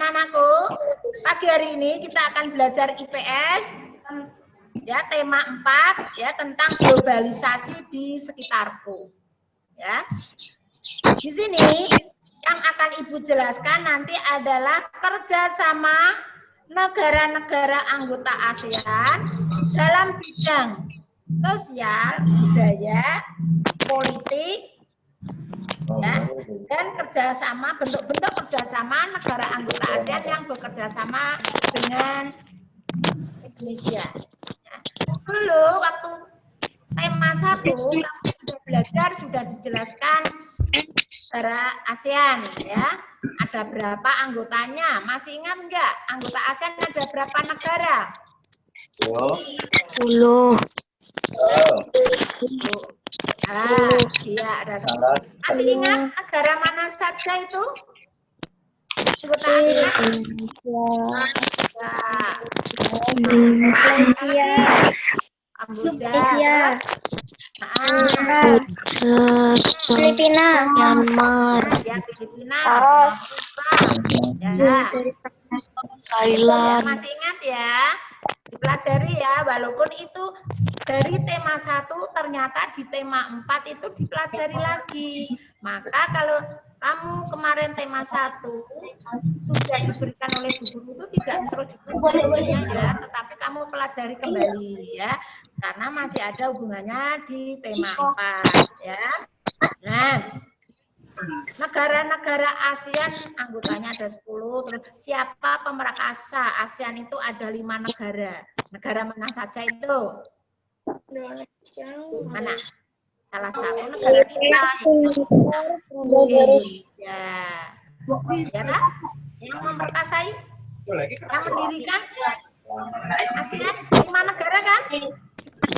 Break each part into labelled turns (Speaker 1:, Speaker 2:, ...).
Speaker 1: anak-anakku, pagi hari ini kita akan belajar IPS ya, tema 4 ya, tentang globalisasi di sekitarku. Ya. Di sini yang akan Ibu jelaskan nanti adalah kerjasama negara-negara anggota ASEAN dalam bidang sosial, budaya, politik, ya, dan kerjasama, bentuk-bentuk kerjasama negara anggota ASEAN yang bekerja sama dengan Indonesia. Ya. Dulu waktu tema 1 kamu sudah belajar, sudah dijelaskan negara ASEAN, ya. Ada berapa anggotanya? Masih ingat nggak? Anggota ASEAN ada berapa negara?
Speaker 2: 10.
Speaker 1: Iya, ada 10. Masih ingat negara mana saja itu? Anggota ASEAN?
Speaker 2: Malaysia.
Speaker 1: Kamboja.
Speaker 2: Filipina. Myanmar.
Speaker 1: Ya, Filipina.
Speaker 2: Ya. Thailand.
Speaker 1: Masih ingat ya? Dipelajari ya, walaupun itu dari tema 1 ternyata di tema 4 itu dipelajari lagi. Maka kalau kamu kemarin tema 1 sudah diberikan oleh Bu Guru itu tidak terus dipelajari ya, tetapi kamu pelajari kembali ya, karena masih ada hubungannya di tema 4 ya. Nah, negara-negara ASEAN anggotanya ada 10, terus siapa pemerakasa ASEAN itu ada 5 negara. Negara mana saja itu? Mana? Salah satu negara kita, Indonesia. Ya kan? Yang memperkasai, yang mendirikan ASEAN 5 negara kan?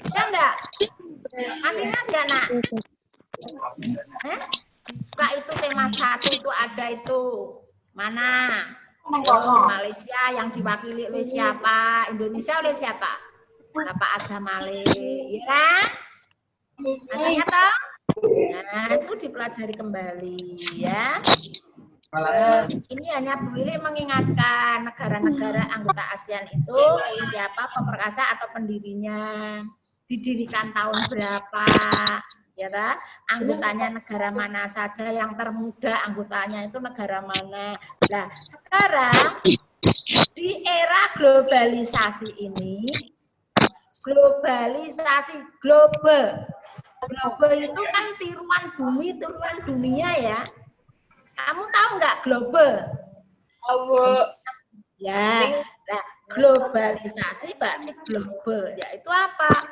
Speaker 1: Ya enggak? Masih ingat enggak, Nak? Buka itu tema 1 itu ada itu. Mana? Malaysia yang diwakili oleh siapa? Indonesia oleh siapa? Bapak Adam Malik, ya kan? Masih tahu? Nah, itu dipelajari kembali ya. Ini hanya Bu Lili mengingatkan negara-negara anggota ASEAN itu siapa pemerkasa atau pendirinya, didirikan tahun berapa, ya ta? Anggotanya negara mana saja, yang termuda anggotanya itu negara mana. Nah, sekarang di era globalisasi ini, globalisasi global itu kan tiruan bumi, tiruan dunia ya. Kamu tahu nggak global? Ya, nah, globalisasi berarti global, yaitu apa?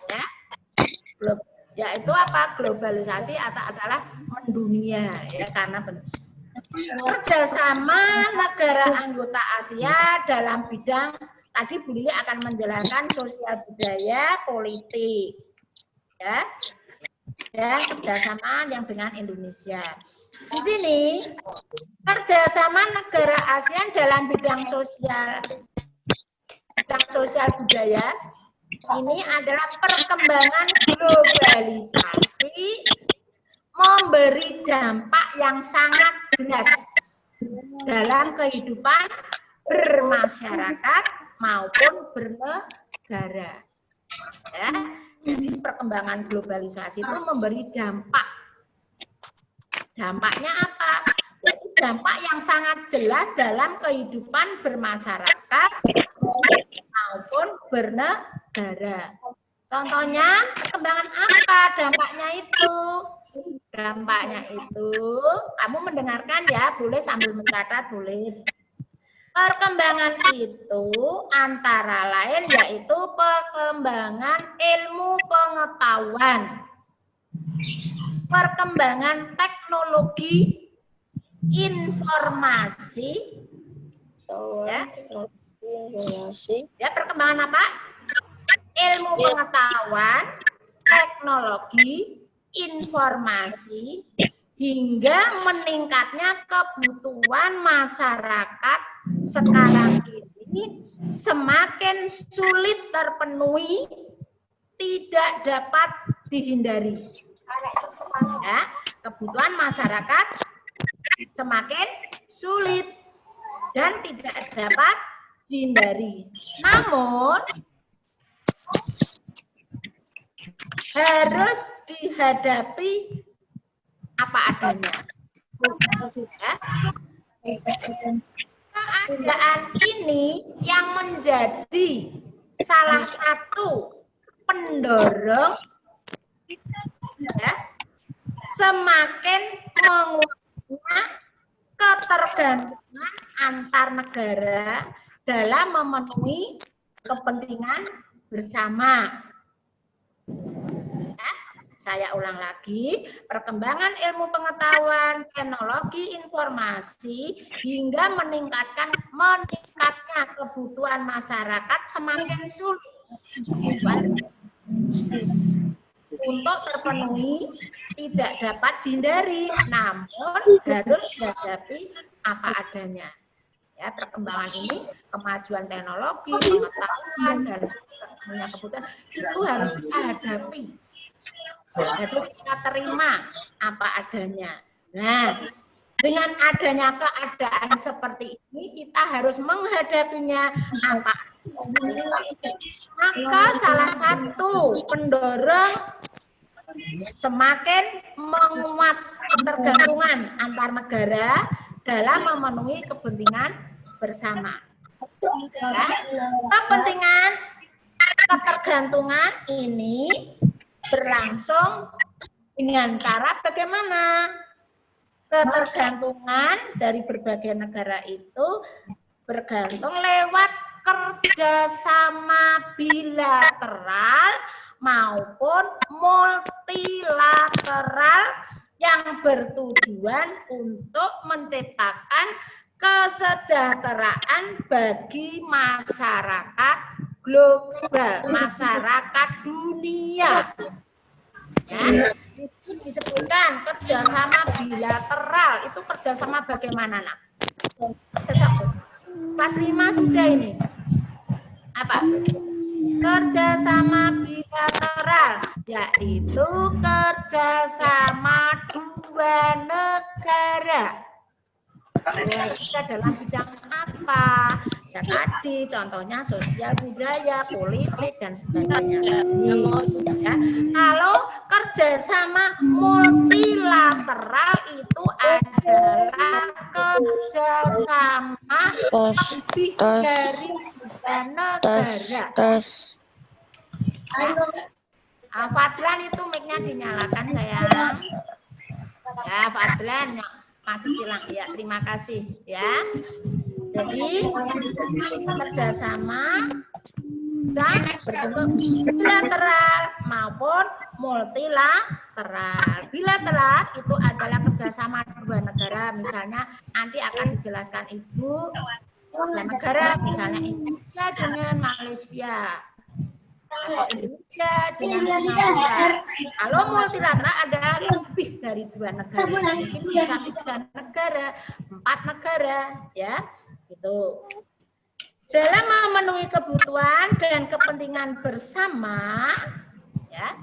Speaker 1: Ya, yaitu apa? Globalisasi adalah mendunia ya, karena kerjasama negara anggota Asia dalam bidang, tadi Bu Lili akan menjelaskan sosial, budaya, politik ya, dan kerjasama yang dengan Indonesia. Di sini kerjasama negara ASEAN dalam bidang sosial budaya ini adalah perkembangan globalisasi memberi dampak yang sangat jelas dalam kehidupan bermasyarakat maupun bernegara. Ya, jadi perkembangan globalisasi itu memberi dampak. Dampaknya apa? Yaitu dampak yang sangat jelas dalam kehidupan bermasyarakat maupun bernegara. Contohnya, perkembangan apa dampaknya itu? Dampaknya itu, kamu mendengarkan ya, boleh sambil mencatat, boleh. Perkembangan itu antara lain yaitu perkembangan ilmu pengetahuan, perkembangan teknologi informasi, ya perkembangan apa? Ilmu pengetahuan, teknologi, informasi, hingga meningkatnya kebutuhan masyarakat sekarang ini semakin sulit terpenuhi, tidak dapat dihindari. Ya, kebutuhan masyarakat semakin sulit dan tidak dapat dihindari. Namun harus dihadapi apa adanya. Ya. Keadaan ini yang menjadi salah satu pendorong ya, semakin menguatnya ketergantungan antar negara dalam memenuhi kepentingan bersama. Ya, saya ulang lagi, perkembangan ilmu pengetahuan, teknologi informasi hingga meningkatnya kebutuhan masyarakat semakin sulit untuk terpenuhi, tidak dapat dihindari, namun harus dihadapi apa adanya. Ya, perkembangan ini, kemajuan teknologi, pengetahuan, dan punya kebutuhan itu harus kita hadapi, harus kita terima apa adanya. Nah, dengan adanya keadaan seperti ini, kita harus menghadapinya apa adanya. Maka salah satu pendorong semakin menguat ketergantungan antar negara dalam memenuhi kepentingan bersama. Ya, kepentingan ketergantungan ini berlangsung dengan cara bagaimana? Ketergantungan dari berbagai negara itu bergantung lewat kerjasama bilateral maupun multilateral yang bertujuan untuk menciptakan kesejahteraan bagi masyarakat global, masyarakat dunia. Ya, itu disebutkan kerjasama bilateral. Itu kerjasama bagaimana, nak? Kelas 5 sudah ini. Apa? Kerjasama bilateral, yaitu kerjasama dua negara. Bisa dalam bidang apa? Ya tadi contohnya sosial, budaya, politik dan sebagainya. Ya. Kalau kerjasama multilateral itu adalah kerjasama lebih dari dua negara. Fadlan itu mic-nya dinyalakan sayang. Ya Fadlan masih hilang ya, terima kasih ya. Jadi kerjasama dan berbentuk bilateral maupun multilateral. Bilateral itu adalah kerjasama dua negara, misalnya nanti akan dijelaskan Ibu dua negara, misalnya Indonesia dengan Malaysia. Atau Indonesia dengan Singapura. Kalau multilateral ada lebih dari dua negara, mungkin bisa 3 negara, 4 negara, ya, gitu. Dalam memenuhi kebutuhan dan kepentingan bersama, ya,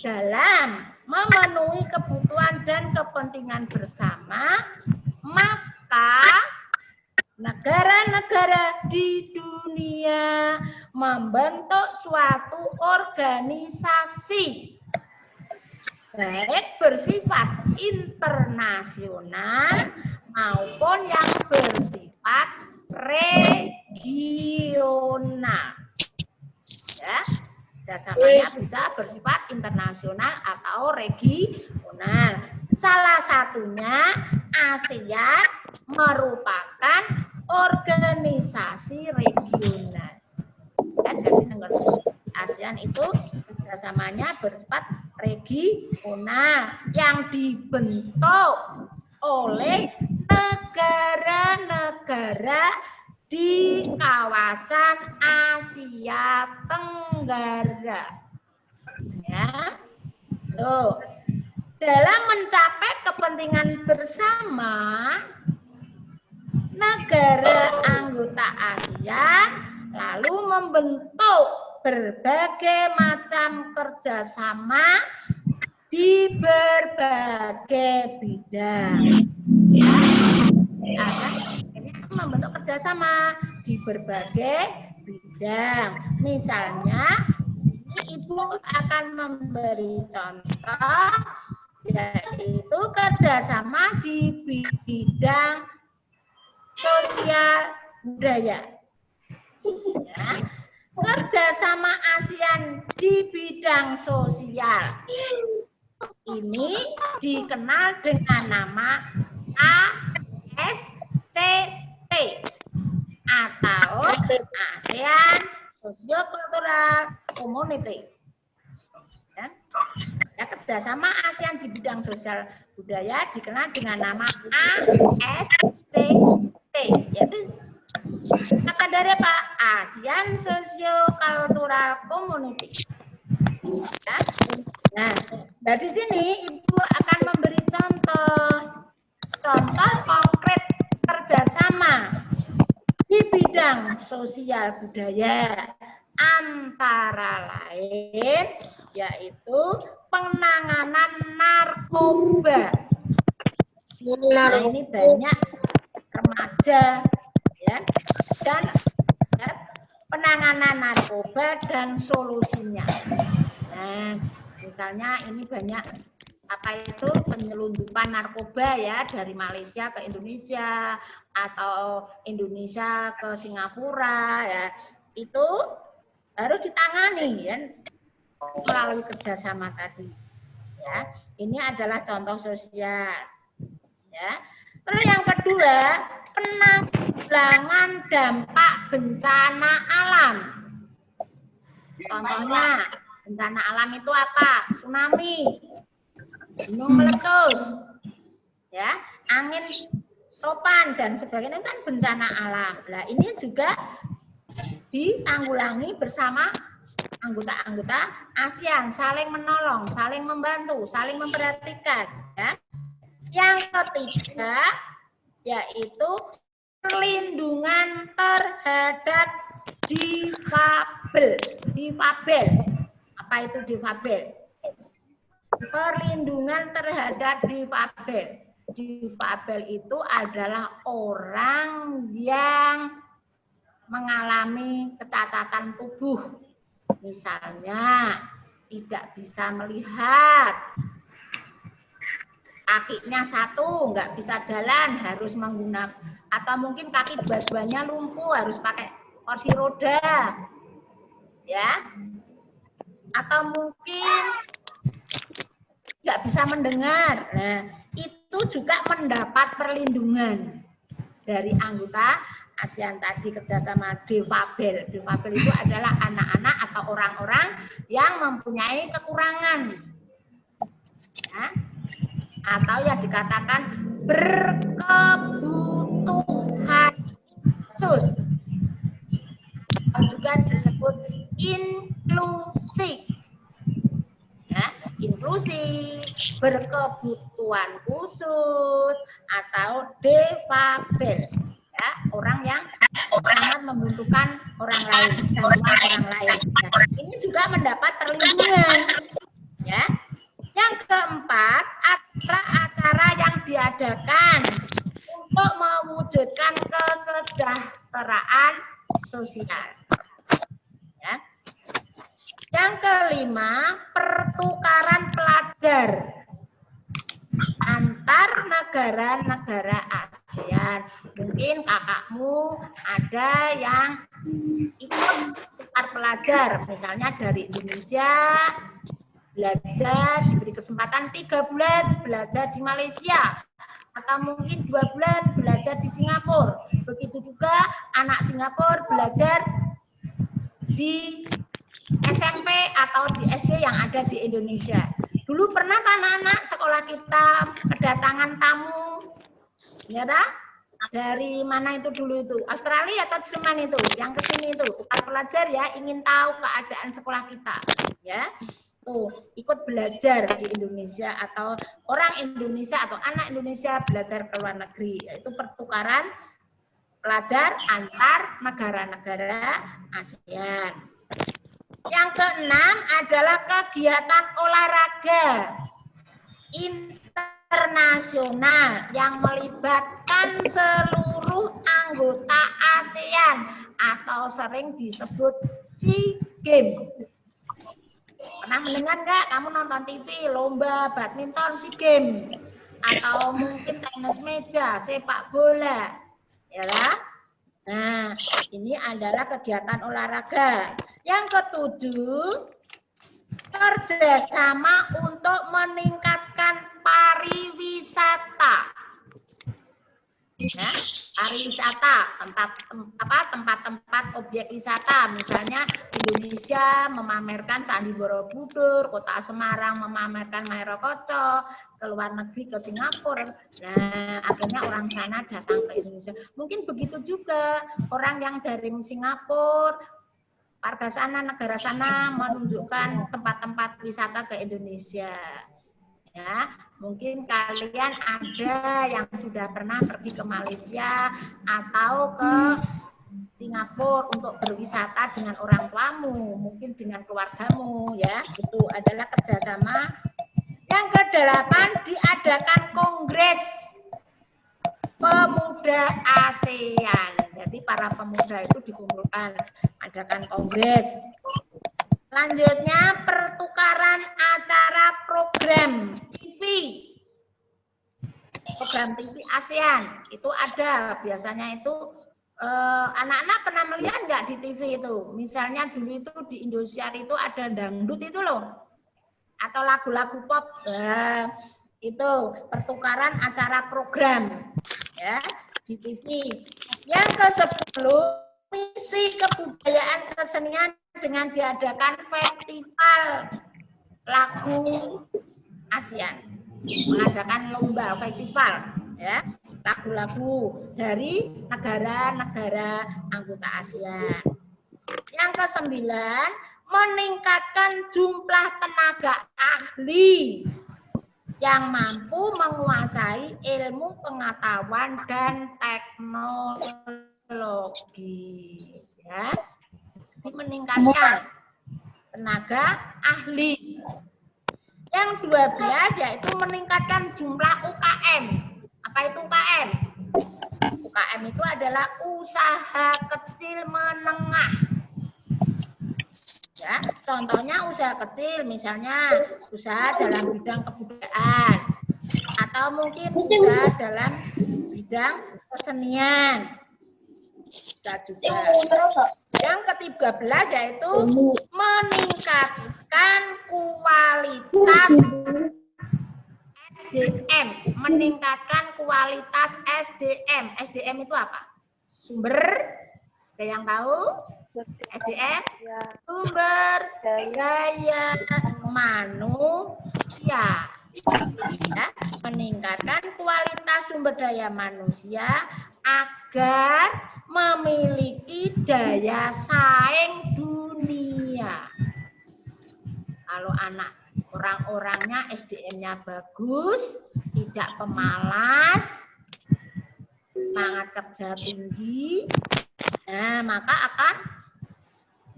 Speaker 1: dalam memenuhi kebutuhan dan kepentingan bersama, maka negara-negara di dunia membentuk suatu organisasi baik bersifat internasional maupun yang bersifat regional. Ya, kerjasamanya bisa bersifat internasional atau regional. Salah satunya ASEAN merupakan organisasi regional. Ya, jadi negara ASEAN itu kerjasamanya bersifat regional yang dibentuk oleh negara-negara di kawasan Asia Tenggara. Ya, tuh. Dalam mencapai kepentingan bersama, negara anggota ASEAN lalu membentuk berbagai macam kerjasama di berbagai bidang. Ya, ini membentuk kerjasama kerjasama di berbagai bidang. Misalnya, Ibu akan memberi contoh, yaitu kerjasama di bidang sosial budaya. Ya. Kerjasama ASEAN di bidang sosial ini dikenal dengan nama ASCT atau ASEAN Socio-Cultural Community. Ya. Kerjasama ASEAN di bidang sosial budaya dikenal dengan nama ASCT, yaitu kata dari Pak ASEAN Socio-Cultural Community. Ya. Nah, dari sini Ibu akan memberi contoh konkret kerjasama di bidang sosial budaya, antara lain yaitu penanganan narkoba. Nah, ini banyak remaja ya, dan ya, penanganan narkoba dan solusinya. Nah, misalnya ini banyak penyelundupan narkoba ya dari Malaysia ke Indonesia atau Indonesia ke Singapura ya, itu harus ditangani ya melalui kerjasama tadi ya. Ini adalah contoh sosial ya. Terus yang kedua, penanggulangan dampak bencana alam. Contohnya bencana alam itu apa? Tsunami, gunung meletus, ya, angin topan dan sebagainya, kan bencana alam. Nah, ini juga ditanggulangi bersama anggota-anggota ASEAN, saling menolong, saling membantu, saling memperhatikan. Ya. Yang ketiga yaitu perlindungan terhadap difabel. Apa itu difabel? Perlindungan terhadap difabel. Difabel itu adalah orang yang mengalami kecacatan tubuh. Misalnya tidak bisa melihat, kakinya satu, nggak bisa jalan, harus menggunakan, atau mungkin kaki dua-duanya lumpuh, harus pakai kursi roda, ya, atau mungkin nggak bisa mendengar. Nah, itu juga mendapat perlindungan dari anggota ASEAN tadi, kerjasama difabel. Difabel itu adalah anak-anak atau orang-orang yang mempunyai kekurangan, ya, atau yang dikatakan berkebutuhan khusus, juga disebut inklusi. Ya, inklusi, berkebutuhan khusus, atau defabel. Ya, orang yang sangat membutuhkan orang lain, bantuan orang lain. Nah, ini juga mendapat perlindungan. Ya. Yang keempat, acara-acara yang diadakan untuk mewujudkan kesejahteraan sosial. Ya. Yang kelima, pertukaran pelajar antar negara-negara ASEAN. Mungkin kakakmu ada yang ikut tukar pelajar, misalnya dari Indonesia, belajar, diberi kesempatan 3 bulan belajar di Malaysia, atau mungkin 2 bulan belajar di Singapura. Begitu juga anak Singapura belajar di SMP atau di SD yang ada di Indonesia. Dulu pernah kan anak sekolah kita kedatangan tamu, ya tak? Dari mana itu dulu itu? Australia atau Jerman itu? Yang kesini itu tukar pelajar ya, ingin tahu keadaan sekolah kita, ya. Tuh, ikut belajar di Indonesia, atau orang Indonesia atau anak Indonesia belajar ke luar negeri, yaitu pertukaran pelajar antar negara-negara ASEAN. Yang keenam adalah kegiatan olahraga internasional yang melibatkan seluruh anggota atau sering disebut SEA Games. Pernah mendengar nggak kamu nonton TV lomba badminton SEA Games atau mungkin tenis meja, sepak bola, ya lah? Nah, ini adalah kegiatan olahraga. Yang ketujuh, kerjasama untuk meningkatkan pariwisata. Ya, pariwisata, tempat-tempat objek wisata, misalnya Indonesia memamerkan Candi Borobudur, Kota Semarang memamerkan Mairokocok, ke luar negeri ke Singapura. Nah, akhirnya orang sana datang ke Indonesia. Mungkin begitu juga orang yang dari Singapura, warga sana, negara sana menunjukkan tempat-tempat wisata ke Indonesia. Ya, mungkin kalian ada yang sudah pernah pergi ke Malaysia atau ke Singapura untuk berwisata dengan orang tuamu, mungkin dengan keluargamu, ya. Itu adalah kerjasama. Yang ke-8, diadakan kongres pemuda ASEAN. Jadi para pemuda itu dikumpulkan, adakan kongres. Selanjutnya, pertukaran acara program TV. Program TV ASEAN itu ada, biasanya itu anak-anak pernah melihat nggak di TV itu? Misalnya dulu itu di Indosiar itu ada dangdut itu loh, atau lagu-lagu pop. Itu pertukaran acara program ya di TV. Yang ke-10, misi kebudayaan kesenian dengan diadakan festival lagu ASEAN, mengadakan lomba festival ya lagu-lagu dari negara-negara anggota ASEAN. Yang ke-9, meningkatkan jumlah tenaga ahli yang mampu menguasai ilmu pengetahuan dan teknologi ya. Jadi meningkatkan tenaga ahli. Yang 12 yaitu meningkatkan jumlah UKM. Apa itu UKM? UKM itu adalah usaha kecil menengah. Ya, contohnya usaha kecil, misalnya usaha dalam bidang kebudayaan atau mungkin usaha dalam bidang kesenian. Bisa juga. Yang ke-13 yaitu meningkatkan kualitas SDM, meningkatkan kualitas SDM. SDM itu apa? Sumber, ada yang tahu? SDM, sumber daya manusia. Ya, meningkatkan kualitas sumber daya manusia agar memiliki daya saing dunia. Kalau anak orang-orangnya SDM-nya bagus, tidak pemalas, semangat kerja tinggi, nah maka akan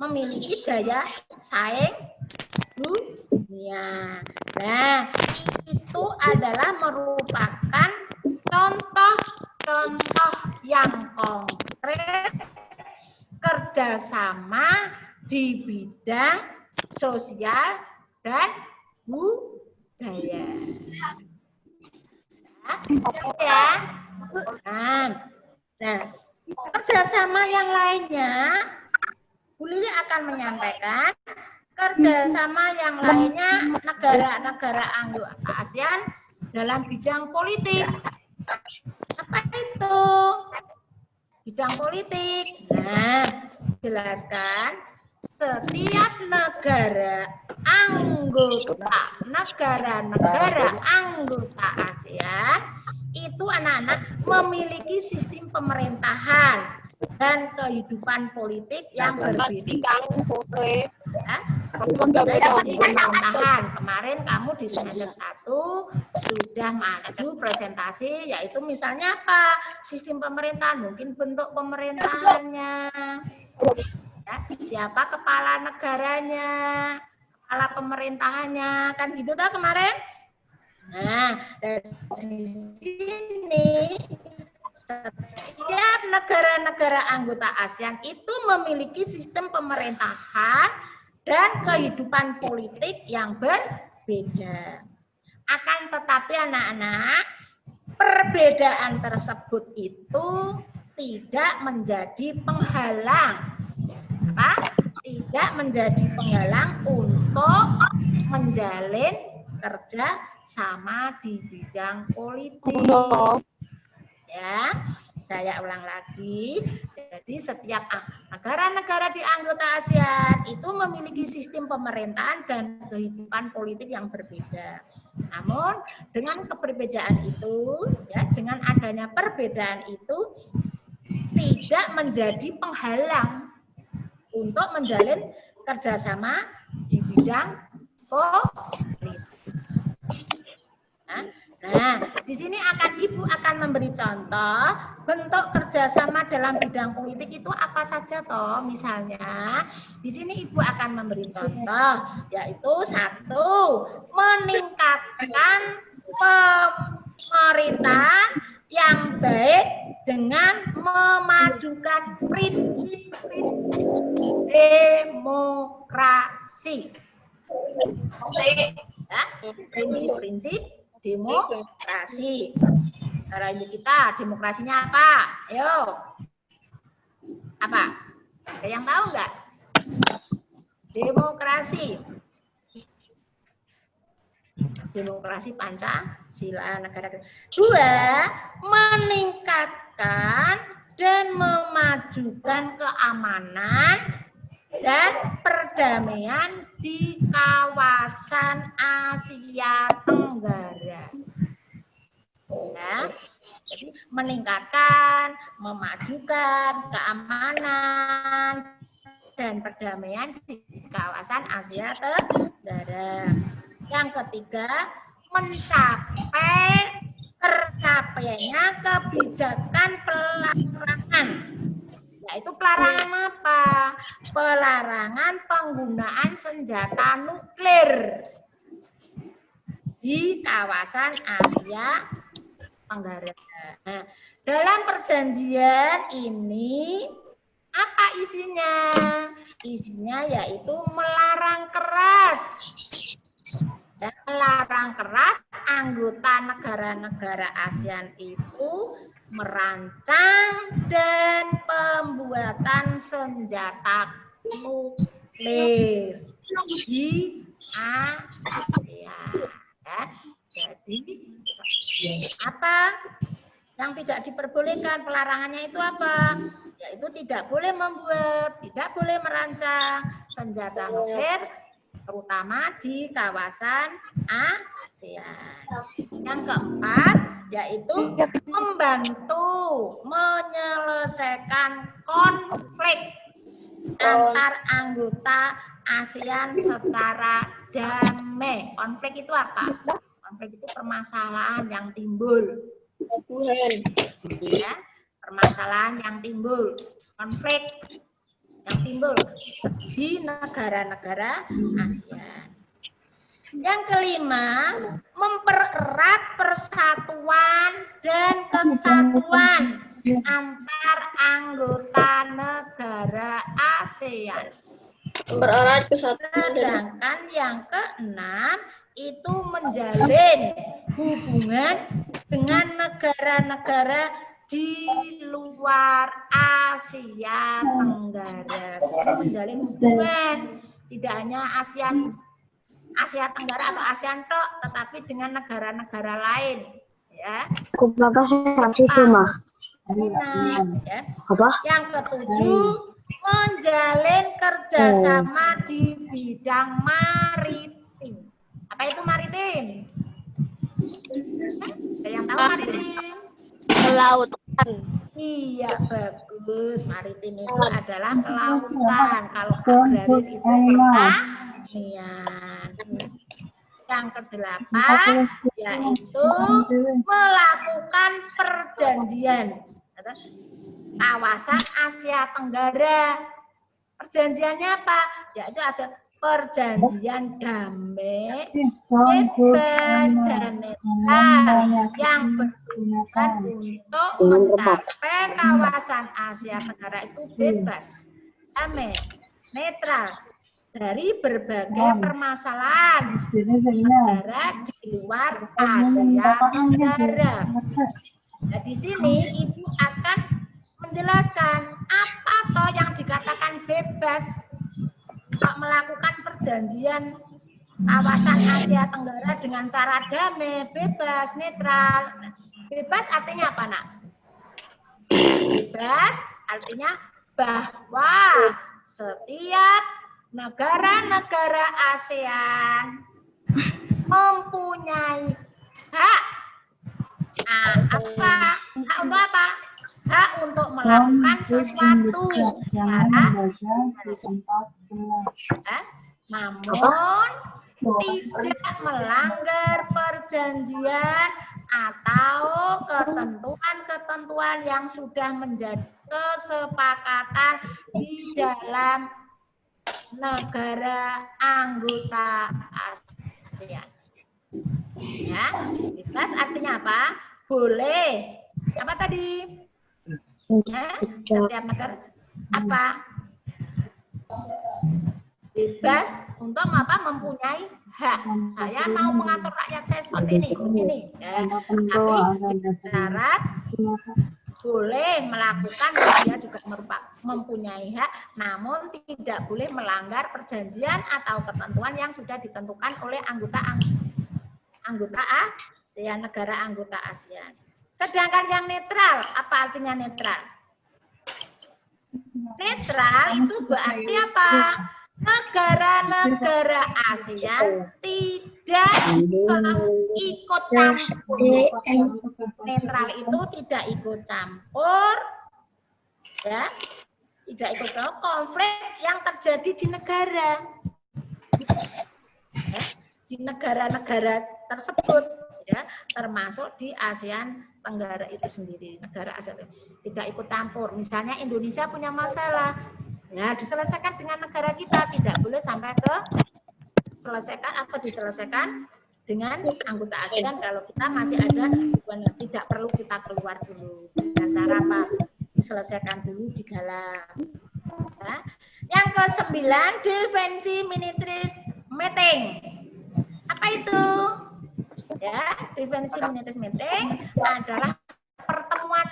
Speaker 1: memiliki daya saing dunia. Nah, itu adalah merupakan contoh-contoh yang konkret kerjasama di bidang sosial dan budaya. Ya. Nah, kerjasama yang lainnya, Bu Lili akan menyampaikan kerjasama yang lainnya negara-negara anggota ASEAN dalam bidang politik. Apa itu? Bidang politik. Nah, jelaskan setiap negara anggota ASEAN itu anak-anak memiliki sistem pemerintahan dan kehidupan politik yang berbeda. Ya, pemerintahan. Kemarin kamu di semester 1 sudah maju presentasi, yaitu misalnya apa? Sistem pemerintahan, mungkin bentuk pemerintahannya. Ya, siapa kepala negaranya, kepala pemerintahannya, kan gitu toh kemarin? Nah, dari sini setiap negara-negara anggota ASEAN itu memiliki sistem pemerintahan dan kehidupan politik yang berbeda. Akan tetapi anak-anak, perbedaan tersebut itu tidak menjadi penghalang. Apa? Tidak menjadi penghalang untuk menjalin kerja sama di bidang politik. Ya, saya ulang lagi. Jadi setiap negara-negara di anggota ASEAN itu memiliki sistem pemerintahan dan kehidupan politik yang berbeda. Namun dengan keberbedaan itu, ya, dengan adanya perbedaan itu tidak menjadi penghalang untuk menjalin kerjasama di bidang politik. Nah, di sini Ibu akan memberi contoh bentuk kerjasama dalam bidang politik itu apa saja toh. Misalnya, di sini Ibu akan memberi contoh, yaitu 1, meningkatkan pemerintahan yang baik dengan memajukan prinsip-prinsip demokrasi. Ya, prinsip-prinsip demokrasi. Cara ibu kita, demokrasinya apa? Ayo. Apa? Ada yang tahu nggak? Demokrasi. Demokrasi Pancasila negara. 2, meningkatkan dan memajukan keamanan dan perdamaian di kawasan Asia Tenggara. Ya, jadi meningkatkan, memajukan keamanan dan perdamaian di kawasan Asia Tenggara. Yang ketiga, mencapai tercapainya kebijakan pelarangan. Yaitu pelarangan apa? Pelarangan penggunaan senjata nuklir di kawasan Asia Tenggara. Nah, dalam perjanjian ini apa isinya? Isinya yaitu melarang keras. Dan melarang keras anggota negara-negara ASEAN itu merancang dan pembuatan senjata nuklir di ASEAN. Ya. Jadi apa yang tidak diperbolehkan, pelarangannya itu apa? Yaitu tidak boleh membuat, tidak boleh merancang senjata nuklir, terutama di kawasan ASEAN. Yang keempat, yaitu membantu menyelesaikan konflik antar anggota ASEAN secara damai. Konflik itu apa? Konflik itu permasalahan yang timbul. Ya, permasalahan yang timbul, konflik yang timbul di negara-negara ASEAN. Yang kelima, mempererat persatuan dan kesatuan antar anggota negara ASEAN.
Speaker 2: Mempererat kesatuan.
Speaker 1: Sedangkan yang keenam itu menjalin hubungan dengan negara-negara di luar Asia Tenggara. Menjalin hubungan tidak hanya Asia Tenggara atau ASEAN tok, tetapi dengan negara-negara lain, ya. Ya. Yang ketujuh, menjalin kerjasama di bidang maritim. Apa itu maritim? Ada yang tahu maritim?
Speaker 2: Kelautan.
Speaker 1: Iya, bagus. Maritim itu adalah kelautan. Kalau agraris itu pertanian. Yang kedelapan, yaitu melakukan perjanjian kawasan Asia Tenggara. Perjanjiannya apa? Yaitu perjanjian damai, bebas dan netral yang dan untuk mencapai kawasan Asia Tenggara itu bebas, damai, netral dari berbagai permasalahan negara di luar Asia Tenggara. Nah, di sini Ibu akan menjelaskan apa toh yang dikatakan bebas untuk melakukan perjanjian kawasan Asia Tenggara dengan cara damai, bebas, netral. Bebas artinya apa, Nak? Bebas artinya bahwa setiap negara-negara ASEAN mempunyai hak. Apa? Hak untuk apa? Hak untuk melakukan sesuatu namun tidak melanggar perjanjian atau ketentuan-ketentuan yang sudah menjadi kesepakatan di dalam negara anggota ASEAN. Ya, bebas artinya apa? Boleh. Apa tadi? Ya, setiap negara apa? Bebas untuk apa? Mempunyai hak. Saya mau mengatur rakyat saya seperti ini. Ya. Tapi syarat boleh melakukan, dia juga mempunyai hak, namun tidak boleh melanggar perjanjian atau ketentuan yang sudah ditentukan oleh anggota ASEAN, negara anggota ASEAN. Sedangkan yang netral, apa artinya netral? Netral itu berarti apa? Negara-negara ASEAN tidak ikut campur. Netral itu tidak ikut campur, ya, tidak ikut campur konflik yang terjadi di negara, ya, di negara-negara tersebut, ya, termasuk di ASEAN Tenggara itu sendiri. Negara ASEAN tidak ikut campur. Misalnya Indonesia punya masalah, ya diselesaikan dengan negara kita, tidak boleh sampai ke selesaikan atau diselesaikan dengan anggota ASEAN kalau kita masih ada hubungan, tidak perlu kita keluar dulu. Dengan cara apa? Diselesaikan dulu di dalam. Ya. Yang ke-9, defensi militaris meeting. Apa itu? Ya, defensi militaris meeting adalah pertemuan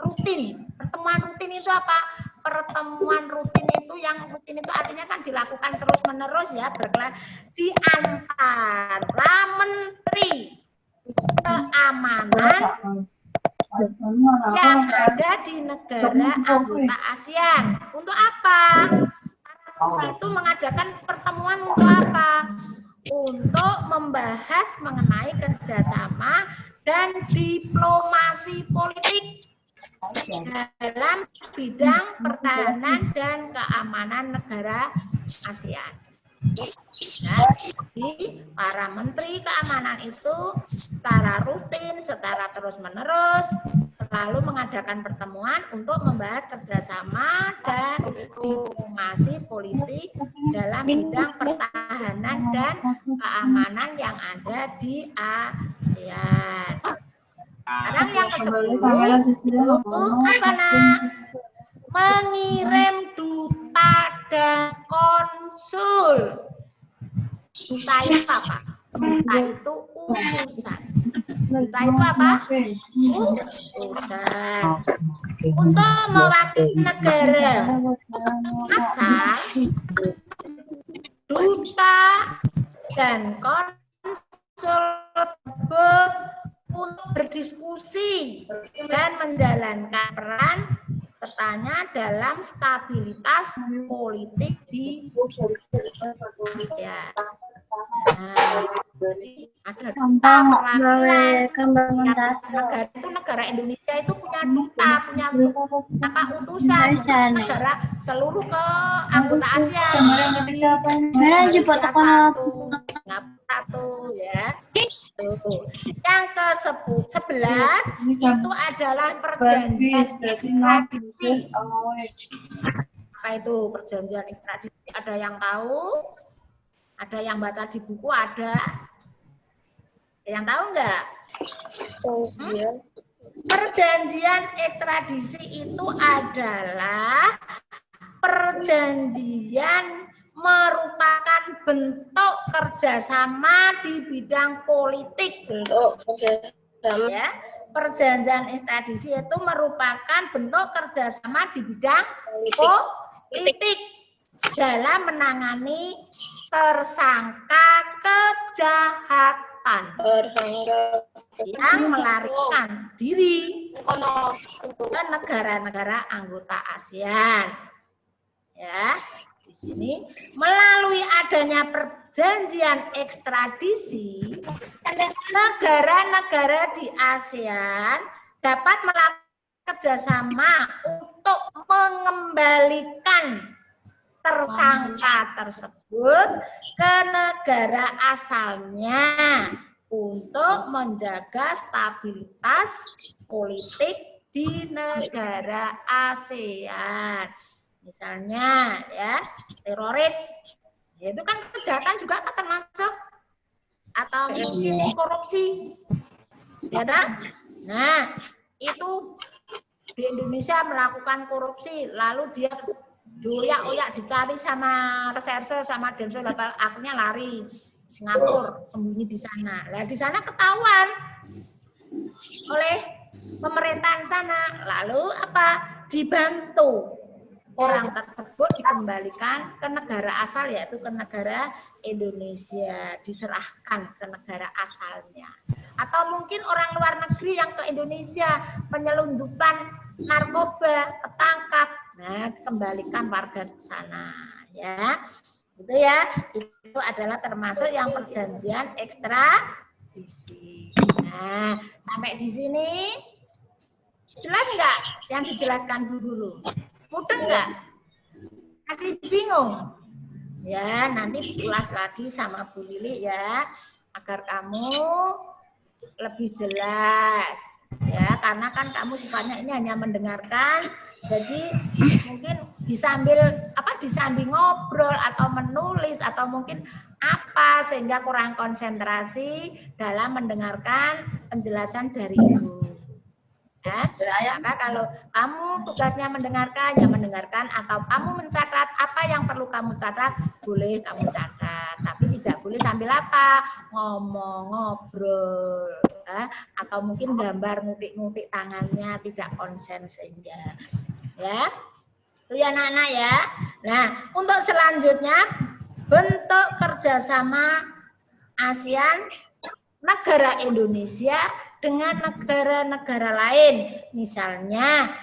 Speaker 1: rutin. Pertemuan rutin itu apa? Pertemuan rutin itu, yang rutin itu artinya kan dilakukan terus-menerus, ya, di antara menteri keamanan yang ada di negara anggota ASEAN. Untuk apa? Itu mengadakan pertemuan untuk apa? Untuk membahas mengenai kerjasama dan diplomasi politik dalam bidang pertahanan dan keamanan negara ASEAN. Nah, jadi para menteri keamanan itu secara rutin, secara terus-menerus selalu mengadakan pertemuan untuk membahas kerjasama dan diplomasi politik dalam bidang pertahanan dan keamanan yang ada di ASEAN. Sekarang yang ke-10 itu apa, Nak? Mengirim duta dan konsul. Duta itu apa? Duta itu utusan. Duta itu apa? Utusan. Untuk mewakili negara asal, duta dan konsul untuk berdiskusi dan menjalankan peran sertanya dalam stabilitas politik di Asia. Nah, ada duta perwakilan itu, negara Indonesia itu punya duta, punya apa, utusan negara seluruh ke anggota ASEAN. Singapura satu, ya. Yang ke-11 itu adalah perjanjian ekstradisi. Apa itu perjanjian ekstradisi? Ada yang tahu? Ada yang baca di buku? Ada yang tahu enggak? Perjanjian ekstradisi itu adalah perjanjian merupakan bentuk kerjasama di bidang politik. Ya, perjanjian ekstradisi itu merupakan bentuk kerjasama di bidang politik dalam menangani tersangka kejahatan yang melarikan diri ke negara-negara anggota ASEAN. Ya, di sini melalui adanya perjanjian ekstradisi, negara-negara di ASEAN dapat melakukan kerjasama untuk mengembalikan tersangka tersebut ke negara asalnya untuk menjaga stabilitas politik di negara ASEAN. Misalnya ya, teroris, ya itu kan kejahatan juga akan masuk, atau mungkin korupsi, ya kan? Nah, itu di Indonesia melakukan korupsi, lalu dia doyak-oyak dicari sama reserse sama Densus, akhirnya lari Singapura, sembunyi di sana. Nah, di sana ketahuan oleh pemerintahan sana, lalu apa? Dibantu orang tersebut dikembalikan ke negara asal, yaitu ke negara Indonesia, diserahkan ke negara asalnya. Atau mungkin orang luar negeri yang ke Indonesia penyelundupan narkoba ketangkap, nah dikembalikan warga ke sana, ya. Itu ya, itu adalah termasuk yang perjanjian ekstradisi. Nah, sampai di sini jelas nggak yang dijelaskan dulu? Mudah nggak? Masih bingung? Ya, nanti ulas lagi sama Bu Lili ya, agar kamu lebih jelas. Ya, karena kan kamu sifatnya ini hanya mendengarkan, jadi mungkin disambil ngobrol atau menulis atau mungkin apa, sehingga kurang konsentrasi dalam mendengarkan penjelasan dari Ibu. Ya, maka kalau kamu tugasnya mendengarkan, ya mendengarkan, atau kamu mencatat apa yang perlu kamu catat, boleh kamu catat, tapi tidak boleh sambil apa, ngomong, ngobrol, ya, atau mungkin gambar, ngutik-ngutik tangannya, tidak konsen sehingga, ya, itu ya anak-anak ya. Nah, untuk selanjutnya bentuk kerjasama ASEAN, negara Indonesia dengan negara-negara lain, misalnya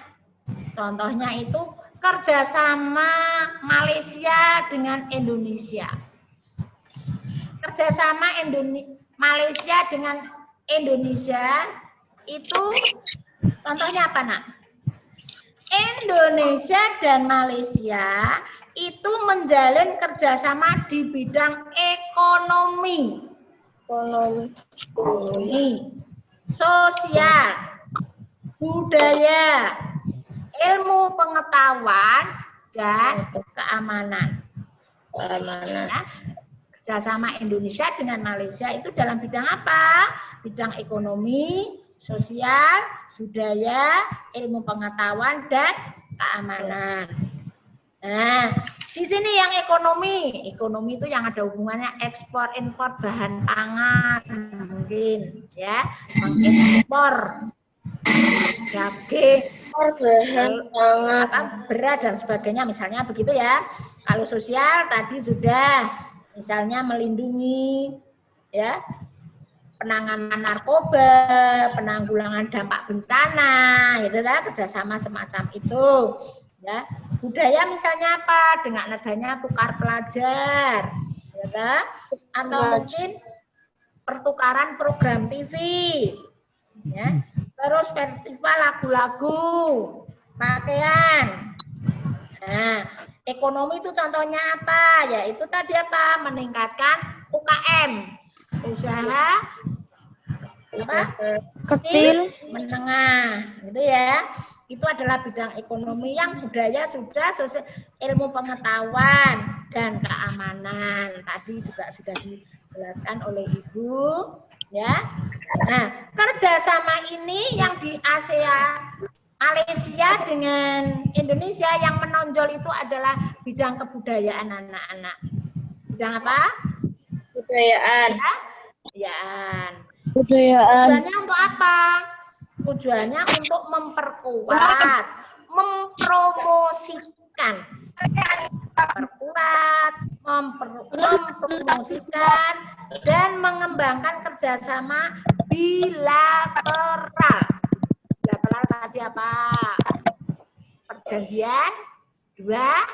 Speaker 1: contohnya itu kerjasama Malaysia dengan Indonesia. Kerjasama Malaysia dengan Indonesia itu contohnya apa, Nak? Indonesia dan Malaysia itu menjalin kerjasama di bidang ekonomi, sosial, budaya, ilmu pengetahuan, dan keamanan. Ya, kerjasama Indonesia dengan Malaysia itu dalam bidang apa? Bidang ekonomi, sosial, budaya, ilmu pengetahuan, dan keamanan. Nah, di sini yang ekonomi itu yang ada hubungannya ekspor impor bahan pangan, mungkin ya, mengekspor daging, bahan pangan, beras dan sebagainya, misalnya begitu ya. Kalau sosial tadi sudah, misalnya melindungi ya, penanganan narkoba, penanggulangan dampak bencana, gitu ya, kerjasama semacam itu. Ya, budaya misalnya apa? Dengan adanya tukar pelajar, ya kan? Atau mungkin pertukaran program TV, ya. Terus festival lagu-lagu, pakaian. Nah, ekonomi itu contohnya apa? Ya itu tadi apa? Meningkatkan UKM, usaha apa? Kecil, menengah, gitu ya. Itu adalah bidang ekonomi. Yang budaya sudah, sosial, ilmu pengetahuan dan keamanan. Tadi juga sudah dijelaskan oleh Ibu Ya. Nah, kerjasama ini yang di ASEAN, Malaysia dengan Indonesia yang menonjol itu adalah bidang kebudayaan anak-anak. Bidang apa?
Speaker 2: Kebudayaan.
Speaker 1: Kebudayaan.
Speaker 2: Kebudayaan.
Speaker 1: Tujuannya untuk apa? Tujuannya untuk memperkuat, mempromosikan, mempromosikan dan mengembangkan kerjasama bilateral. Bilateral tadi apa? Perjanjian dua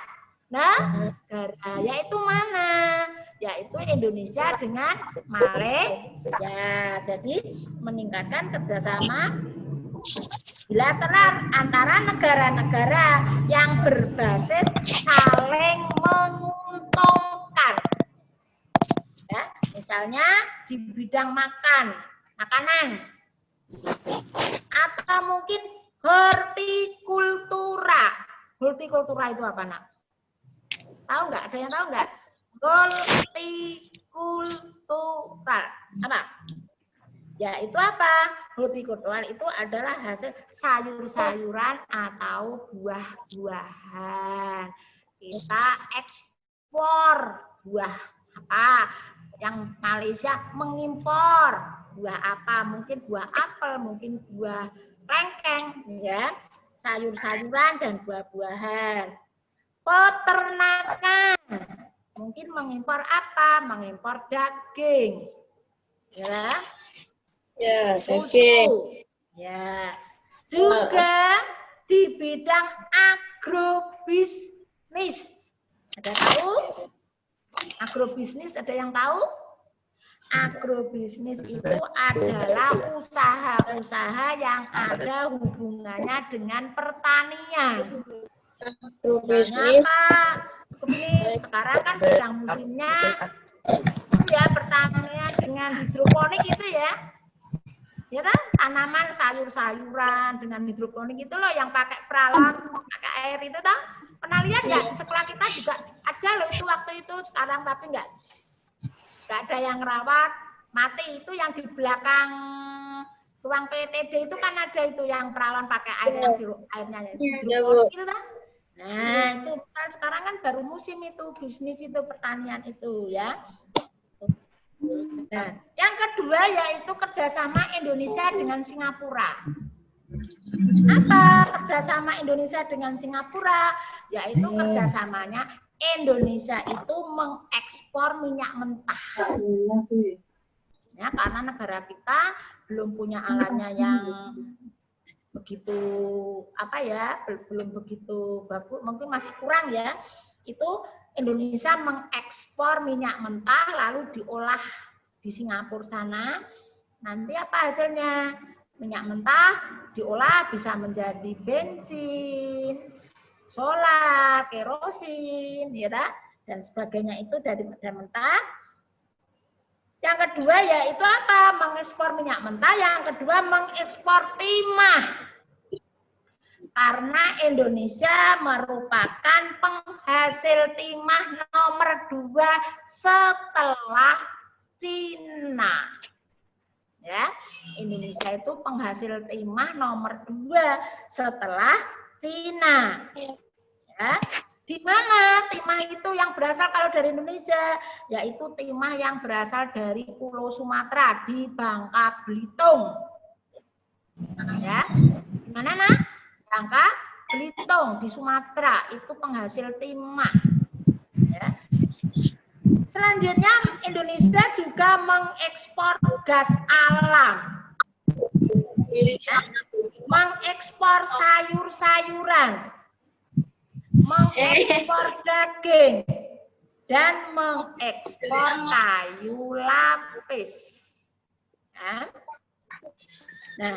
Speaker 1: negara, yaitu mana? Yaitu Indonesia dengan Malaysia. Jadi meningkatkan kerjasama bilateral antara negara-negara yang berbasis saling menguntungkan. Ya, misalnya di bidang makanan, atau mungkin hortikultura. Hortikultura itu apa, Nak? Tahu nggak? Ada yang tahu nggak? Hortikultura apa? Ya, itu apa? Hortikultura itu adalah hasil sayur-sayuran atau buah-buahan. Kita ekspor buah apa? Yang Malaysia mengimpor buah apa? Mungkin buah apel, mungkin buah lengkeng, ya. Sayur-sayuran dan buah-buahan. Peternakan. Mungkin mengimpor apa? Mengimpor daging. Ya.
Speaker 2: Ya,
Speaker 1: Susu. Ya. Juga di bidang agrobisnis. Ada tahu? Agrobisnis ada yang tahu? Agrobisnis itu adalah usaha-usaha yang ada hubungannya dengan pertanian. Misalnya apa? Ini sekarang kan sedang musimnya ya pertanian dengan hidroponik itu ya. Ya kan, tanaman sayur-sayuran dengan hidroponik itu loh yang pakai peralon, pakai air itu toh. Pernah lihat ya di sekolah kita juga ada loh itu waktu itu, sekarang tapi nggak ada yang rawat, mati itu yang di belakang ruang PTD itu kan ada itu yang peralon pakai air yang airnya hidroponik itu toh. Nah, itu sekarang kan baru musim itu bisnis itu pertanian itu ya. Nah, yang kedua yaitu kerjasama Indonesia dengan Singapura. Apa kerjasama Indonesia dengan Singapura? Yaitu kerjasamanya Indonesia itu mengekspor minyak mentah. Ya, karena negara kita belum punya alatnya yang begitu apa ya, belum begitu bagus, mungkin masih kurang ya. Itu Indonesia mengekspor minyak mentah lalu diolah di Singapura sana. Nanti apa hasilnya? Minyak mentah diolah bisa menjadi bensin, solar, kerosin, ya dan sebagainya itu dari minyak mentah. Yang kedua yaitu apa? Mengekspor minyak mentah. Yang kedua mengekspor timah. Karena Indonesia merupakan penghasil timah nomor 2 setelah Cina. Ya, Indonesia itu penghasil timah nomor 2 setelah Cina. Ya, di mana timah itu yang berasal kalau dari Indonesia, yaitu timah yang berasal dari Pulau Sumatera di Bangka Belitung. Ya, di mana nak? Bangka Belitung di Sumatera itu penghasil timah. Ya. Selanjutnya Indonesia juga mengekspor gas alam, ya. Mengekspor sayur-sayuran, mengekspor daging, dan mengekspor kayu lapis. Ya. Nah,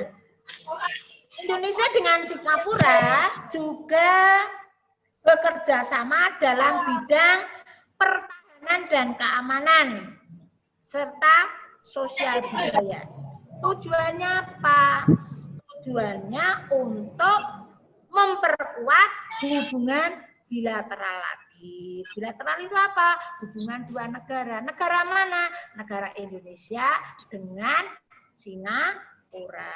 Speaker 1: Indonesia dengan Singapura juga bekerja sama dalam bidang pertahanan dan keamanan serta sosial budaya. Tujuannya apa? Tujuannya untuk memperkuat hubungan bilateral lagi. lagi. Bilateral itu apa? Hubungan dua negara. Negara mana? Negara Indonesia dengan Singapura.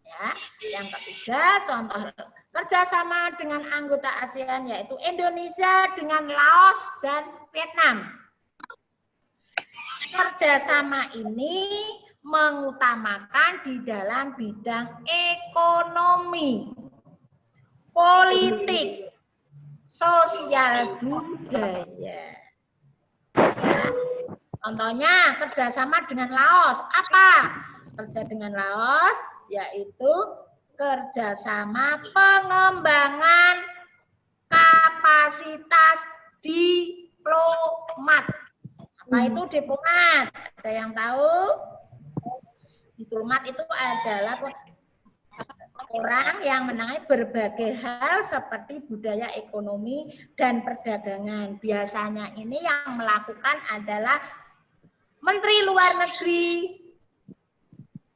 Speaker 1: Ya. Yang ketiga, contoh kerjasama dengan anggota ASEAN yaitu Indonesia dengan Laos dan Vietnam. Kerjasama ini mengutamakan di dalam bidang ekonomi, politik, sosial, budaya. Ya. Contohnya kerjasama dengan Laos. Apa? Kerja dengan Laos yaitu kerjasama pengembangan kapasitas diplomat. Apa itu diplomat? Ada yang tahu? Diplomat itu adalah orang yang menangani berbagai hal seperti budaya, ekonomi, dan perdagangan. Biasanya ini yang melakukan adalah Menteri Luar Negeri,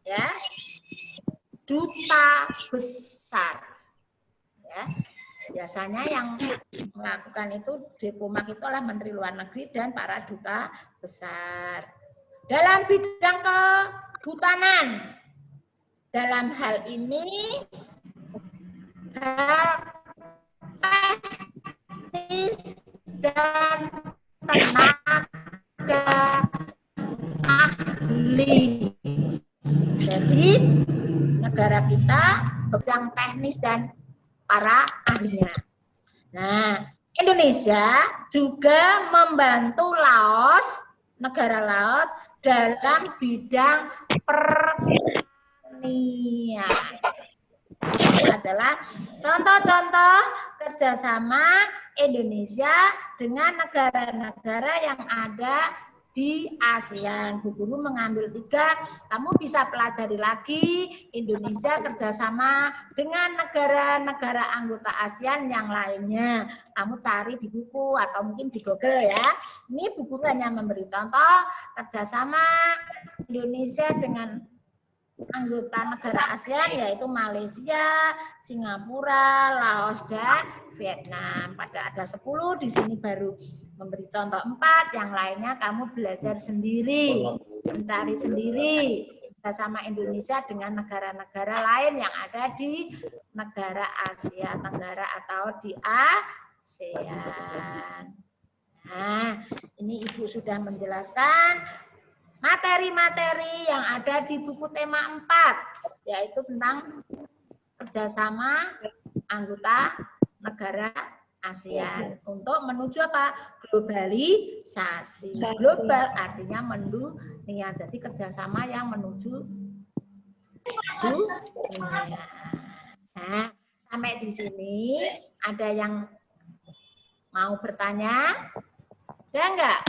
Speaker 1: ya, duta besar. Ya. Biasanya yang melakukan itu diplomat itu adalah Menteri Luar Negeri dan para duta besar. Dalam bidang kehutanan, dalam hal ini hal teknis dan tenaga ahli. Jadi negara kita bidang teknis dan para ahlinya. Nah, Indonesia juga membantu Laos, negara Laos dalam bidang pertanian. Ini adalah contoh-contoh kerjasama Indonesia dengan negara-negara yang ada di ASEAN. Bu Guru mengambil 3, kamu bisa pelajari lagi Indonesia kerjasama dengan negara-negara anggota ASEAN yang lainnya. Kamu cari di buku atau mungkin di Google ya. Ini Bu Guru hanya memberi contoh kerjasama Indonesia dengan anggota negara ASEAN yaitu Malaysia, Singapura, Laos, dan Vietnam. Pada ada 10, di sini baru memberi contoh 4, yang lainnya kamu belajar sendiri, mencari sendiri bersama Indonesia dengan negara-negara lain yang ada di negara Asia Tenggara atau di ASEAN. Nah, ini Ibu sudah menjelaskan materi-materi yang ada di buku tema 4, yaitu tentang kerjasama anggota negara ASEAN untuk menuju apa? Globalisasi. Global artinya mendunia. Jadi kerjasama yang menuju dunia. Nah, sampai di sini ada yang mau bertanya? Ada enggak?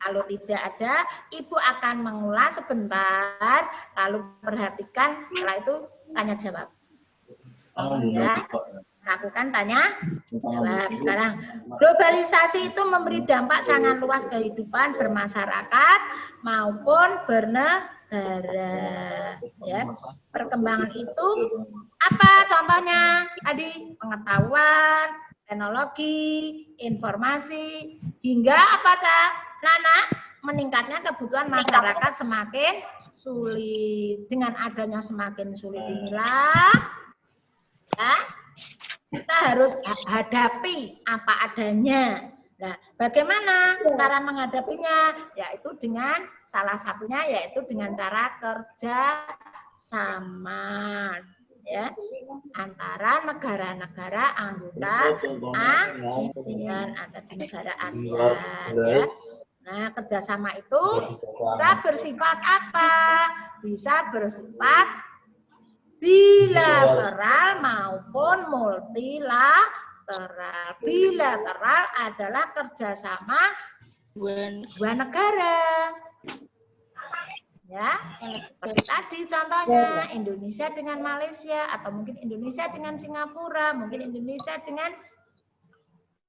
Speaker 1: Kalau tidak ada, Ibu akan mengulas sebentar, lalu perhatikan, setelah itu tanya jawab. Ya. Lakukan tanya jawab. Sekarang, globalisasi itu memberi dampak sangat luas kehidupan bermasyarakat maupun bernegara. Ya. Perkembangan itu apa contohnya? Tadi pengetahuan, teknologi, informasi, hingga apa Kak? Nana, meningkatnya kebutuhan masyarakat semakin sulit. Dengan adanya semakin sulit inilah ya, kita harus hadapi apa adanya. Nah, bagaimana cara menghadapinya? Yaitu dengan salah satunya yaitu dengan cara kerja sama ya antara negara-negara anggota ASEAN atau di negara ASEAN ya. Nah, kerjasama itu bisa bersifat apa? Bisa bersifat bilateral maupun multilateral. Bilateral adalah kerjasama dua negara. Ya, seperti tadi contohnya Indonesia dengan Malaysia atau mungkin Indonesia dengan Singapura, mungkin Indonesia dengan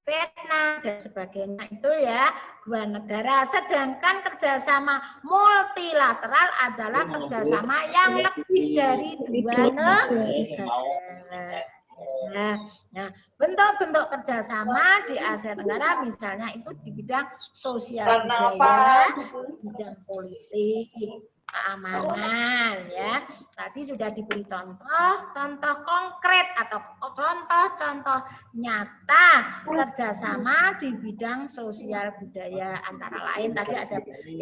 Speaker 1: Vietnam dan sebagainya itu ya dua negara. Sedangkan kerjasama multilateral adalah kerjasama yang lebih dari dua negara. Nah, bentuk-bentuk kerjasama di Asia Tenggara misalnya itu di bidang sosial budaya, bidang politik, keamanan ya. Tadi sudah diberi contoh konkret atau contoh nyata kerjasama di bidang sosial budaya antara lain tadi ada 13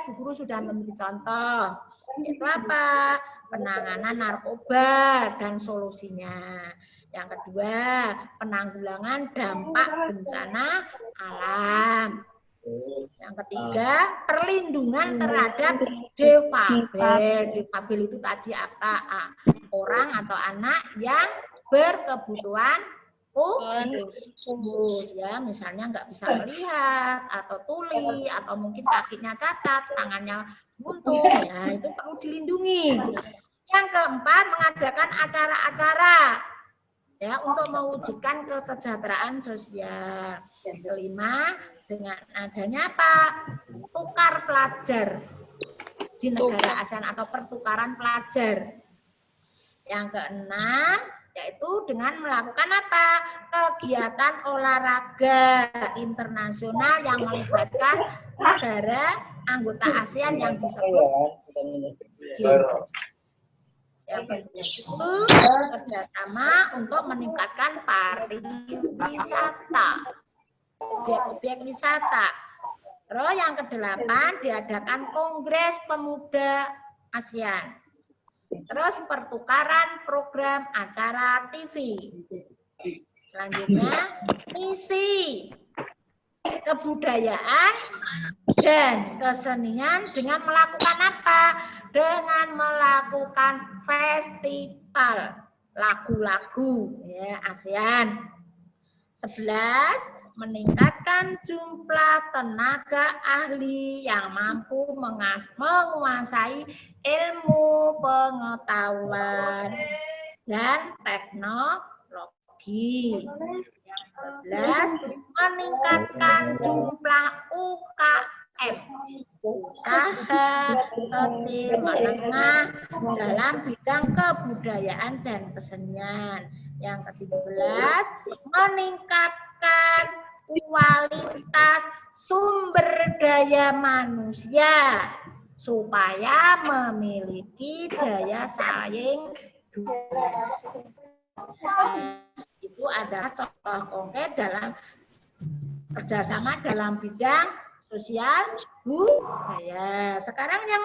Speaker 1: Bu Guru sudah memberi contoh. Itu apa? Penanganan narkoba dan solusinya. Yang kedua, penanggulangan dampak bencana alam. Yang ketiga, perlindungan terhadap defabel. Defabel itu tadi apa? Orang atau anak yang berkebutuhan khusus ya, misalnya nggak bisa melihat atau tuli atau mungkin kakinya cacat, tangannya buntung, ya itu perlu dilindungi. Yang keempat, mengadakan acara-acara ya untuk mewujudkan kesejahteraan sosial. Yang kelima, dengan adanya apa? Tukar pelajar di negara ASEAN atau pertukaran pelajar. Yang keenam, yaitu dengan melakukan apa? Kegiatan olahraga internasional yang melibatkan negara anggota ASEAN yang disebut yang itu kerjasama untuk meningkatkan pariwisata, objek-objek wisata. Terus yang kedelapan diadakan Kongres Pemuda ASEAN. Terus pertukaran program acara TV. Selanjutnya misi kebudayaan dan kesenian dengan melakukan apa? Dengan melakukan festival lagu-lagu ya ASEAN. 11, meningkatkan jumlah tenaga ahli yang mampu menguasai ilmu pengetahuan dan teknologi. Yang 11, meningkatkan jumlah UKM, usaha kecil menengah dalam bidang kebudayaan dan kesenian. Yang ke-13, meningkatkan kualitas sumber daya manusia supaya memiliki daya saing dunia. Itu adalah contoh konkret dalam kerjasama dalam bidang sosial budaya. Sekarang yang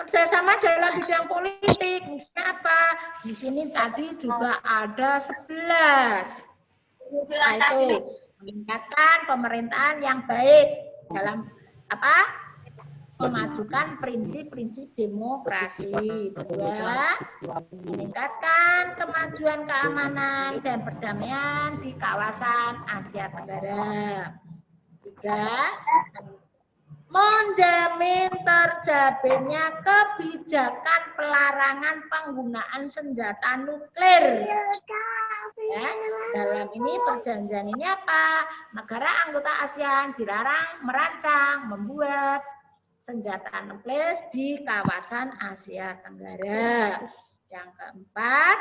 Speaker 1: kerjasama dalam bidang politik, misalnya apa? Di sini tadi juga ada 11. Yaitu meningkatkan pemerintahan yang baik dalam apa? Memajukan prinsip-prinsip demokrasi. 2, meningkatkan kemajuan keamanan dan perdamaian di kawasan Asia Tenggara. 3, menjamin tercapainya kebijakan pelarangan penggunaan senjata nuklir. Ya, dalam ini perjanjian ini apa? Negara anggota ASEAN dilarang merancang, membuat senjata nuklir di kawasan Asia Tenggara. Yang keempat,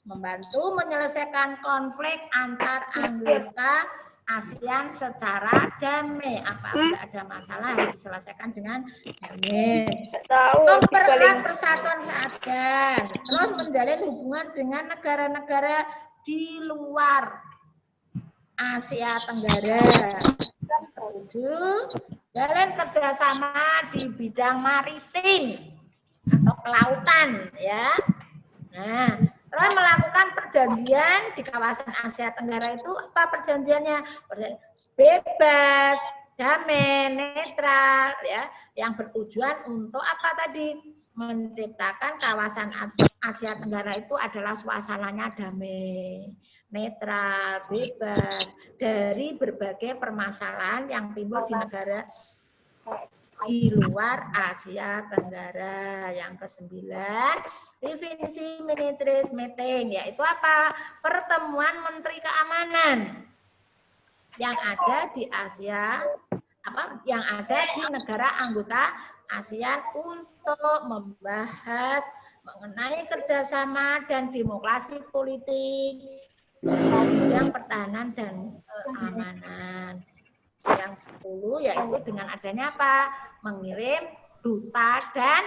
Speaker 1: membantu menyelesaikan konflik antar anggota ASEAN secara damai. Apabila ada masalah harus diselesaikan dengan damai. Mempererat persatuan ASEAN. Terus menjalin hubungan dengan negara-negara di luar Asia Tenggara. 7, jalan kerjasama di bidang maritim atau kelautan ya. Nah, terus melakukan perjanjian di kawasan Asia Tenggara itu apa perjanjiannya? Bebas, damai, netral ya, yang bertujuan untuk apa tadi? Menciptakan kawasan Asia Tenggara itu adalah suasananya damai, netral, bebas dari berbagai permasalahan yang timbul di negara di luar Asia Tenggara. Yang ke-9, definisi ministries meeting, yaitu apa? Pertemuan Menteri Keamanan yang ada di Asia, yang ada di negara anggota ASEAN untuk membahas mengenai kerjasama dan demokrasi politik, bidang pertahanan dan keamanan. Yang 10 yaitu dengan adanya apa? Mengirim duta dan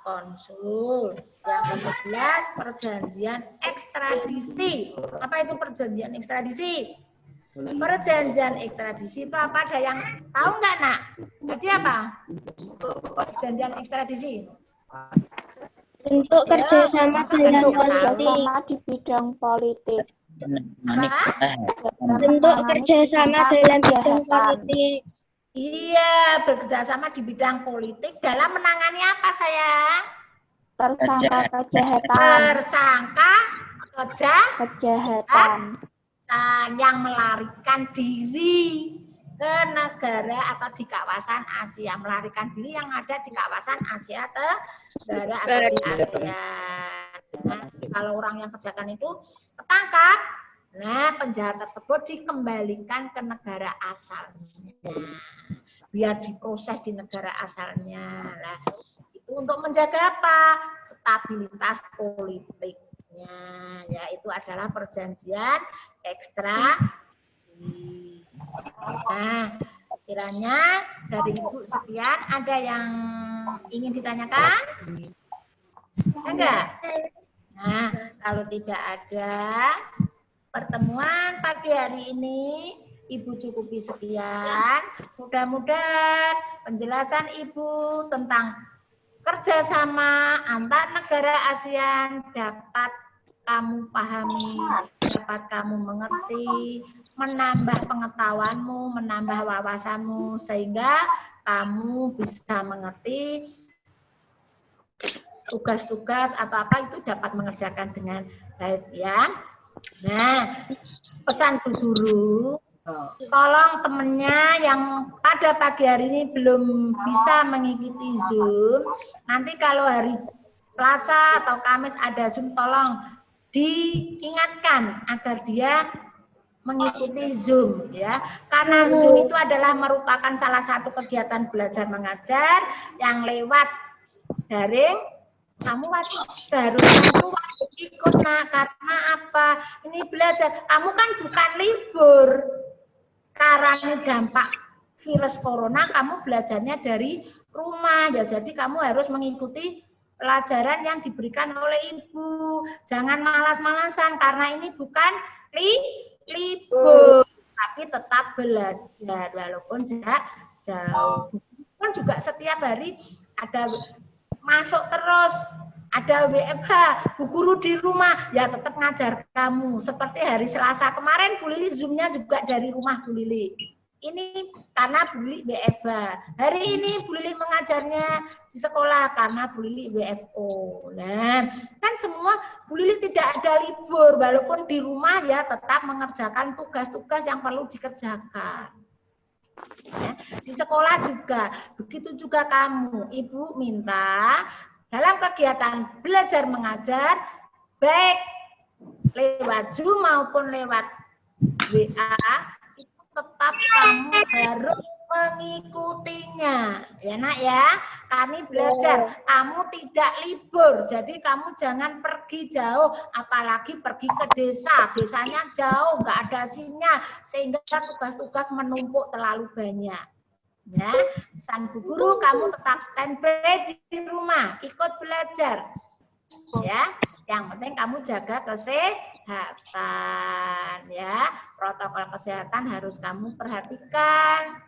Speaker 1: konsul. Yang ke-11 perjanjian ekstradisi. Apa itu perjanjian ekstradisi? Perjanjian ekstradisi itu apa? Ada yang tahu nggak, Nak? Jadi apa? Perjanjian ekstradisi.
Speaker 2: Bentuk kerjasama dalam politik.
Speaker 3: Di bidang politik.
Speaker 2: Bentuk kerjasama dalam bidang politik.
Speaker 1: Iya, bekerjasama di bidang politik dalam menangani apa, sayang?
Speaker 3: Tersangka kejahatan.
Speaker 1: Tersangka
Speaker 3: Kejahatan.
Speaker 1: yang melarikan diri ke negara atau di kawasan Asia, melarikan diri yang ada di kawasan Asia Tenggara atau di ASEAN. Nah, kalau orang yang kerjakan itu ketangkap, nah penjahat tersebut dikembalikan ke negara asalnya, biar diproses di negara asalnya. Nah, itu untuk menjaga apa? Stabilitas politiknya, yaitu adalah perjanjian ekstradisi. Nah, kiranya dari Ibu sekian ada yang ingin ditanyakan? Enggak? Nah, kalau tidak ada, pertemuan pagi hari ini Ibu cukupi sekian. Mudah-mudahan penjelasan Ibu tentang kerjasama antar negara ASEAN dapat kamu pahami, dapat kamu mengerti, menambah pengetahuanmu, menambah wawasanmu, sehingga kamu bisa mengerti tugas-tugas atau apa itu dapat mengerjakan dengan baik ya. Nah, pesan Bu Guru, tolong temennya yang pada pagi hari ini belum bisa mengikuti Zoom, nanti kalau hari Selasa atau Kamis ada Zoom, tolong diingatkan agar dia mengikuti Zoom ya. Karena Zoom itu adalah merupakan salah satu kegiatan belajar mengajar yang lewat daring. Kamu seharusnya itu ikut, nah karena apa? Ini belajar, kamu kan bukan libur. Karena ini dampak virus corona, kamu belajarnya dari rumah ya. Jadi kamu harus mengikuti pelajaran yang diberikan oleh Ibu. Jangan malas-malasan karena ini bukan libur, tapi tetap belajar walaupun jarak jauh. Kan juga setiap hari ada masuk terus, ada WFH, Bu Guru di rumah, ya tetap ngajar kamu. Seperti hari Selasa kemarin, Bu Lili Zoom-nya juga dari rumah Bu Lili. Ini karena Bu Lili WFH. Hari ini Bu Lili mengajarnya di sekolah karena Bu Lili WFO. Nah, kan semua Bu Lili tidak ada libur, walaupun di rumah ya tetap mengerjakan tugas-tugas yang perlu dikerjakan. Ya, di sekolah juga, begitu juga kamu. Ibu minta dalam kegiatan belajar mengajar, baik lewat Zoom maupun lewat WA, itu tetap kamu harus mengikutinya. Ya nak ya, kami belajar, kamu tidak libur, jadi kamu jangan pergi jauh, apalagi pergi ke desa, desanya jauh, nggak ada sinyal, sehingga tugas-tugas menumpuk terlalu banyak. Ya, pesan Bu Guru, kamu tetap standby di rumah, ikut belajar. Ya, yang penting kamu jaga kesehatan. Ya, protokol kesehatan harus kamu perhatikan.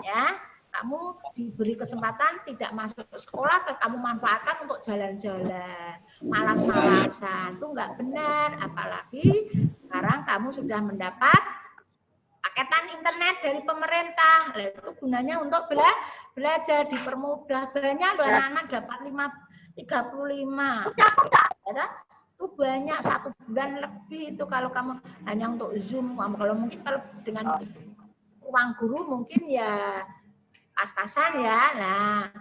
Speaker 1: Ya, kamu diberi kesempatan tidak masuk ke sekolah, kamu manfaatkan untuk jalan-jalan, malas-malasan, itu nggak benar. Apalagi sekarang kamu sudah mendapat paketan internet dari pemerintah, itu gunanya untuk belajar, dipermudah. Banyak loh anak-anak dapat 35, ya, itu banyak, 1 bulan lebih itu kalau kamu hanya untuk Zoom. Kalau mungkin kalau dengan ruang guru mungkin ya pas-pasan ya. Nah,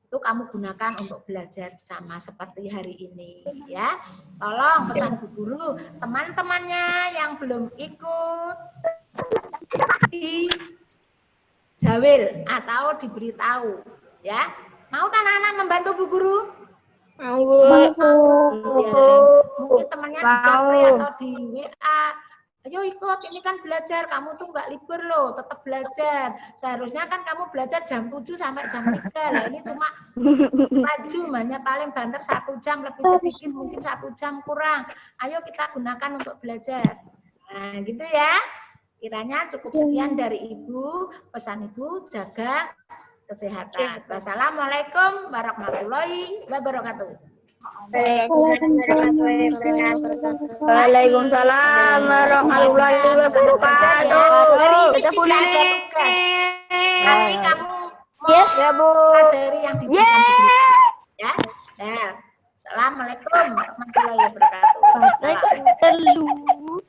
Speaker 1: itu kamu gunakan untuk belajar bersama seperti hari ini ya. Tolong pesan Bu Guru, teman-temannya yang belum ikut di Jawil atau diberitahu ya. Mau kan anak membantu Bu Guru? Iya. Mungkin temannya di Japri atau di WA. Ayo ikut, ini kan belajar, kamu tuh nggak libur loh, tetap belajar. Seharusnya kan kamu belajar jam 7 sampai jam 3. Lah ini cuma maju, hanya paling banter 1 jam, lebih sedikit mungkin 1 jam kurang. Ayo kita gunakan untuk belajar. Nah gitu ya. Kiranya cukup sekian dari Ibu, pesan Ibu jaga kesehatan. Wassalamualaikum warahmatullahi wabarakatuh.
Speaker 2: Waalaikumsalam warahmatullahi wabarakatuh.
Speaker 1: Kita boleh nanti kamu pelajari yang diberikan di grup. Ya. Nah, assalamualaikum warahmatullahi wabarakatuh.
Speaker 2: Waalaikumsalam.